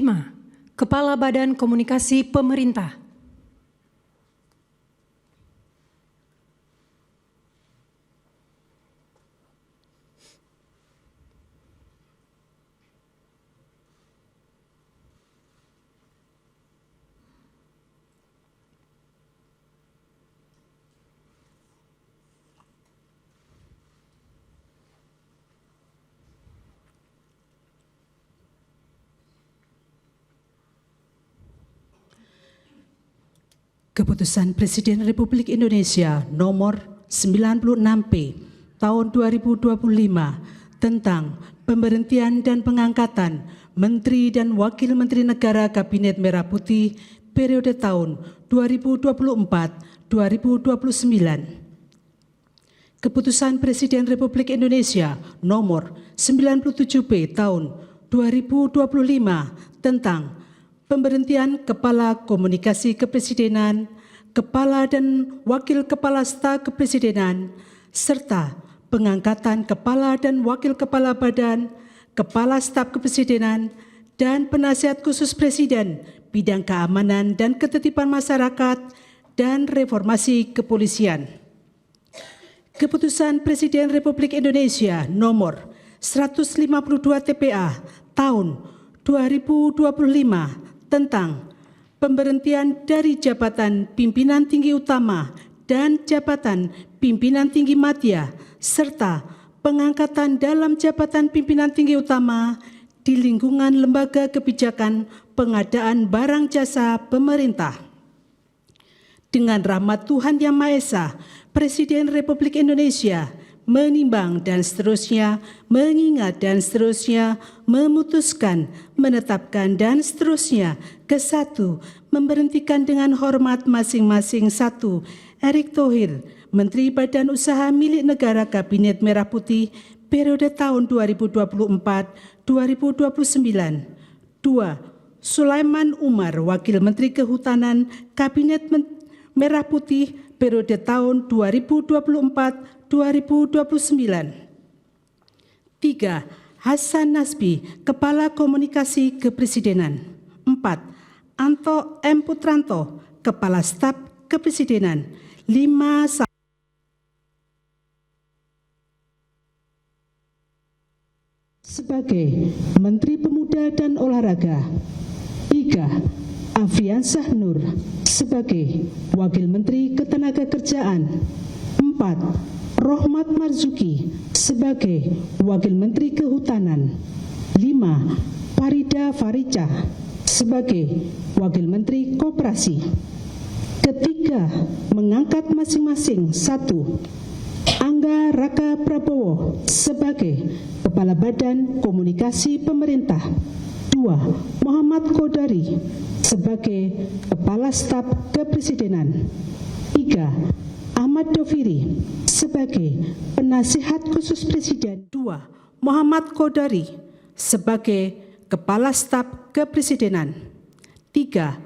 5. Kepala Badan Komunikasi Pemerintah. Keputusan Presiden Republik Indonesia nomor 96P tahun 2025 tentang pemberhentian dan pengangkatan Menteri dan Wakil Menteri Negara Kabinet Merah Putih periode tahun 2024-2029. Keputusan Presiden Republik Indonesia nomor 97P tahun 2025 tentang pemberhentian Kepala Komunikasi Kepresidenan, Kepala dan Wakil Kepala Staf Kepresidenan, serta pengangkatan Kepala dan Wakil Kepala Badan, Kepala Staf Kepresidenan, dan Penasihat Khusus Presiden bidang keamanan dan ketertiban masyarakat dan reformasi kepolisian. Keputusan Presiden Republik Indonesia nomor 152 TPA tahun 2025 tentang pemberhentian dari jabatan pimpinan tinggi utama dan jabatan pimpinan tinggi madya, serta pengangkatan dalam jabatan pimpinan tinggi utama di lingkungan lembaga kebijakan pengadaan barang jasa pemerintah. Dengan rahmat Tuhan Yang Maha Esa, Presiden Republik Indonesia menimbang dan seterusnya, mengingat dan seterusnya, memutuskan, menetapkan dan seterusnya. Ke-1, memberhentikan dengan hormat masing-masing. 1. Erick Thohir, Menteri Badan Usaha Milik Negara Kabinet Merah Putih periode tahun 2024-2029. 2. Sulaiman Umar, Wakil Menteri Kehutanan Kabinet Merah Putih periode tahun 2024-2029. 3. Hasan Nasbi, Kepala Komunikasi Kepresidenan. 4. Anto M. Putranto, Kepala Staf Kepresidenan. 5. Sebagai Menteri Pemuda dan Olahraga. 3. Afriansyah Nur sebagai Wakil Menteri Ketenagakerjaan. 4. Rohmat Marzuki sebagai Wakil Menteri Kehutanan. 5. Farida Farica sebagai Wakil Menteri Koperasi. Ketiga, mengangkat masing-masing. 1. Angga Raka Prabowo sebagai Kepala Badan Komunikasi Pemerintah. 2. Muhammad Kodari sebagai Kepala Staf Kepresidenan. 3. Ahmad Doviri sebagai Penasihat Khusus Presiden. 2. Muhammad Kodari sebagai Kepala Staf Kepresidenan. 3.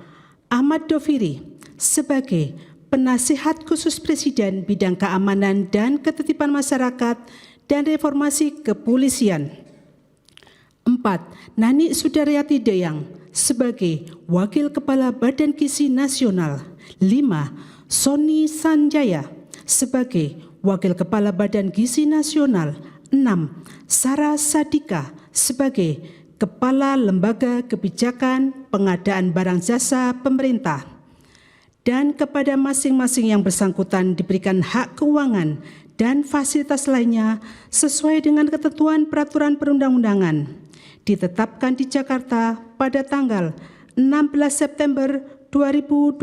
Ahmad Doviri sebagai Penasihat Khusus Presiden bidang keamanan dan ketertiban masyarakat dan reformasi kepolisian. 4. Nani Sudaryati Deyang sebagai Wakil Kepala Badan Gizi Nasional. 5. Sony Sanjaya sebagai Wakil Kepala Badan Gizi Nasional. 6. Sarah Sadika sebagai Kepala Lembaga Kebijakan Pengadaan Barang Jasa Pemerintah. Dan kepada masing-masing yang bersangkutan diberikan hak keuangan dan fasilitas lainnya sesuai dengan ketentuan peraturan perundang-undangan ditetapkan di Jakarta pada tanggal 16 September 2025.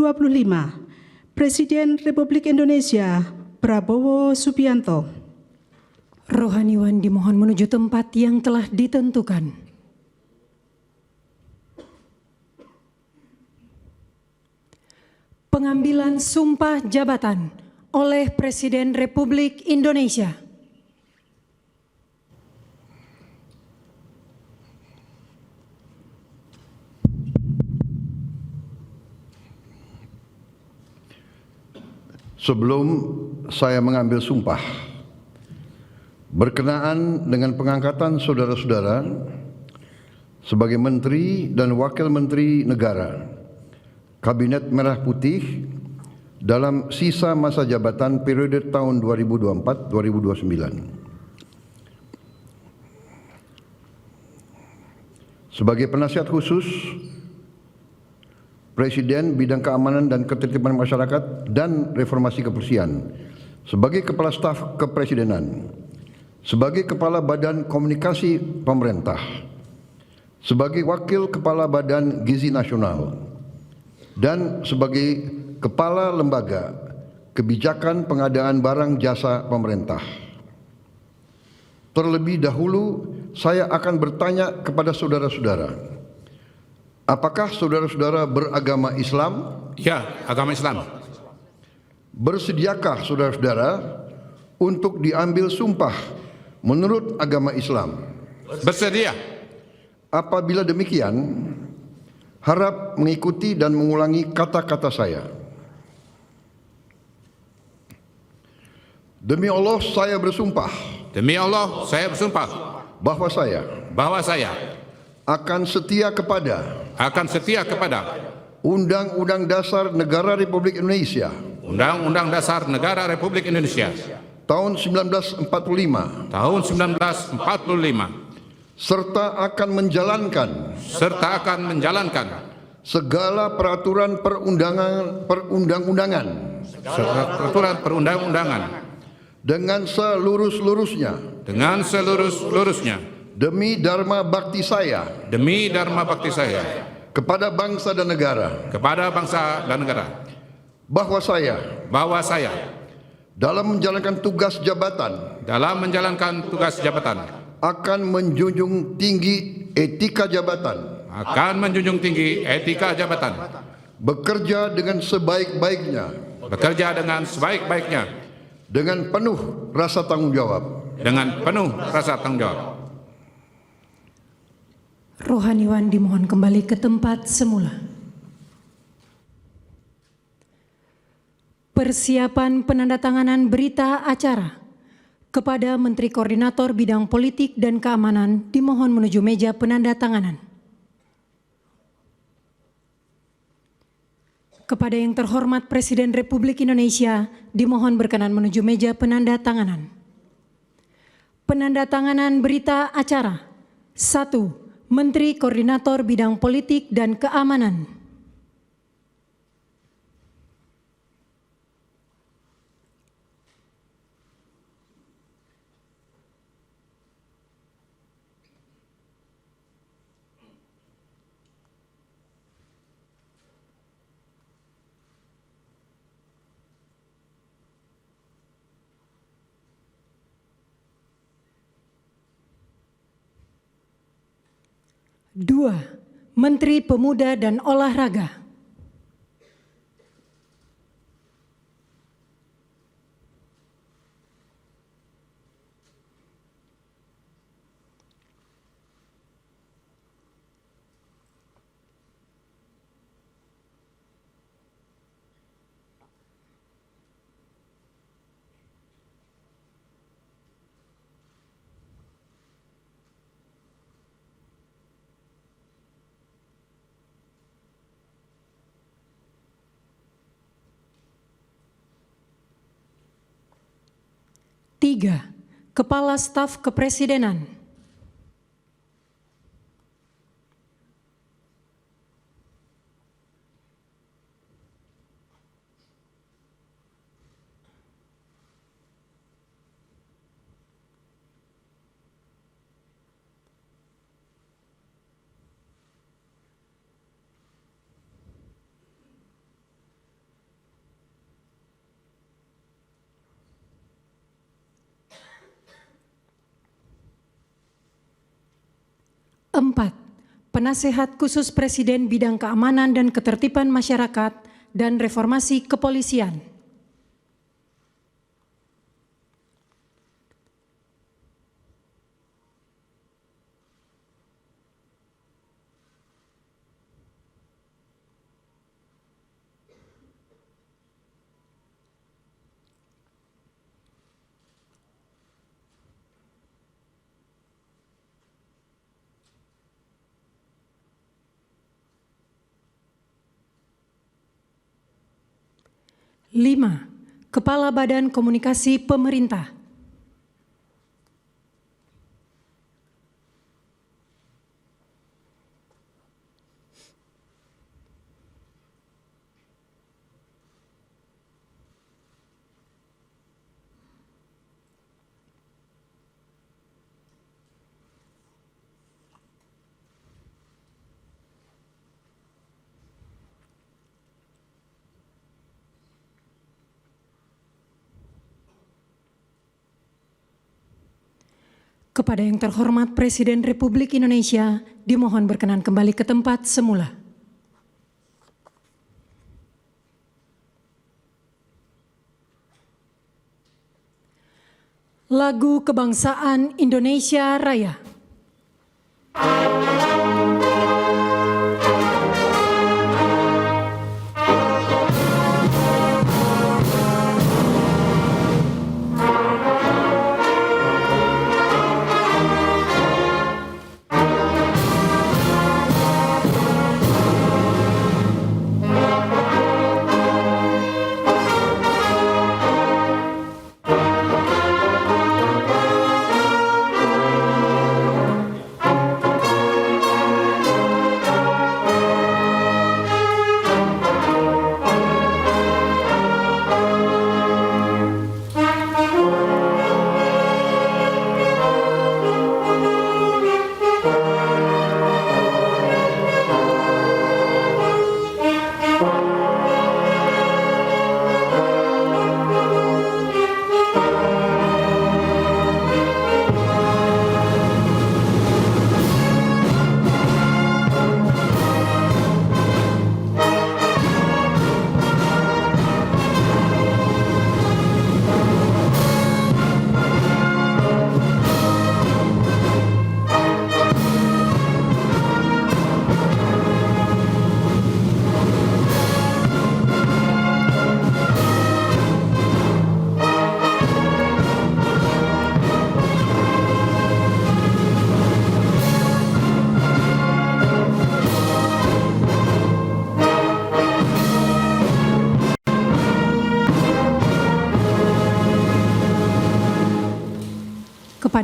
Presiden Republik Indonesia Prabowo Subianto. Rohaniwan dimohon menuju tempat yang telah ditentukan. Pengambilan sumpah jabatan oleh Presiden Republik Indonesia. Sebelum saya mengambil sumpah, berkenaan dengan pengangkatan saudara-saudara, sebagai Menteri dan Wakil Menteri Negara Kabinet Merah Putih dalam sisa masa jabatan periode tahun 2024-2029. Sebagai penasihat khusus Presiden bidang keamanan dan ketertiban masyarakat dan reformasi kebersihan, sebagai Kepala Staf Kepresidenan, sebagai Kepala Badan Komunikasi Pemerintah, sebagai Wakil Kepala Badan Gizi Nasional, dan sebagai Kepala Lembaga Kebijakan Pengadaan Barang Jasa Pemerintah. Terlebih dahulu, saya akan bertanya kepada saudara-saudara, apakah saudara-saudara beragama Islam? Ya, agama Islam. Bersediakah saudara-saudara untuk diambil sumpah menurut agama Islam? Bersedia. Apabila demikian, harap mengikuti dan mengulangi kata-kata saya. Demi Allah saya bersumpah Demi Allah, saya bersumpah bahwa saya akan setia kepada Undang-Undang Dasar Negara Republik Indonesia Undang-Undang Dasar Negara Republik Indonesia tahun 1945 serta akan menjalankan segala peraturan perundang-undangan dengan seluruh-luruhnya demi dharma bakti saya kepada bangsa dan negara, bahwa saya dalam menjalankan tugas jabatan akan menjunjung tinggi etika jabatan, bekerja dengan sebaik-baiknya dengan penuh rasa tanggung jawab. Rohaniwan dimohon kembali ke tempat semula. Persiapan penandatanganan berita acara kepada Menteri Koordinator Bidang Politik dan Keamanan dimohon menuju meja penandatanganan. Kepada yang terhormat Presiden Republik Indonesia dimohon berkenan menuju meja penandatanganan. Penandatanganan berita acara. 1. Menteri Koordinator Bidang Politik dan Keamanan. Dua, Menteri Pemuda dan Olahraga. Tiga, Kepala Staf Kepresidenan. Empat, Penasehat Khusus Presiden Bidang Keamanan dan Ketertiban Masyarakat dan Reformasi Kepolisian. 5. Kepala Badan Komunikasi Pemerintah. Kepada yang terhormat Presiden Republik Indonesia, dimohon berkenan kembali ke tempat semula. Lagu Kebangsaan Indonesia Raya.